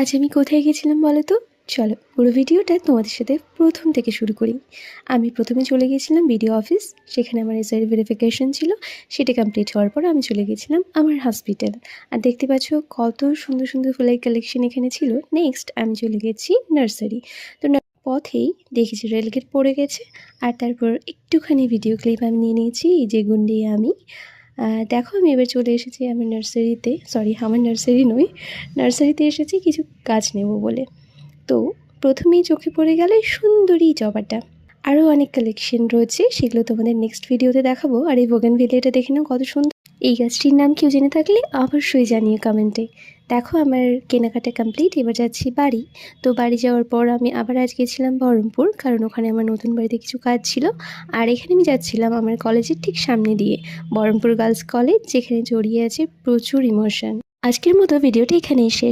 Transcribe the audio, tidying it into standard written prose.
আজ আমি কোথায় গেছিলাম বলো তো? চলো পুরো ভিডিওটা তোমাদের সাথে প্রথম থেকে শুরু করি। আমি প্রথমে চলে গিয়েছিলাম বিডিও অফিস। সেখানে আমার এসআই ভেরিফিকেশন ছিল। সেটা কমপ্লিট হওয়ার পর আমি চলে গেছিলাম আমার হসপিটাল। আর দেখতে পাচ্ছ কত সুন্দর সুন্দর ফুলের কালেকশন এখানে ছিল। নেক্সট আমি চলে গেছি নার্সারি। তো পথেই দেখেছি রেলগেট পড়ে গেছে। আর তারপর একটুখানি ভিডিও ক্লিপ আমি নিয়ে নিয়েছি, এই যে গুন্ডি আমি। দেখো আমি এবার চলে এসেছি আমার নার্সারিতে, সরি আমার নার্সারি নয়, নার্সারিতে এসেছি কিছু গাছ নেব বলে। তো প্রথমেই চোখে পড়ে গেল এই সুন্দরী জবাটা। আরও অনেক কালেকশন রয়েছে, সেগুলো তোমাদের নেক্সট ভিডিওতে দেখাবো। আর এই বোগেনভিলিয়াটা দেখে নাও কত সুন্দর। এই গাছটির নাম কেউ জেনে থাকলে অবশ্যই জানিয়ে কমেন্টে। দেখো আমার কেনাকাটা কমপ্লিট, এবার যাচ্ছি বাড়ি। তো বাড়ি যাওয়ার পর আমি আবার আজ গেছিলাম বহরমপুর, কারণ ওখানে আমার নতুন বাড়িতে কিছু কাজ ছিল। আর এখানে আমি যাচ্ছিলাম আমার কলেজের ঠিক সামনে দিয়ে, বহরমপুর গার্লস কলেজ, যেখানে জড়িয়ে আছে প্রচুর ইমোশন। আজকের মতো ভিডিওটি এখানেই শেষ।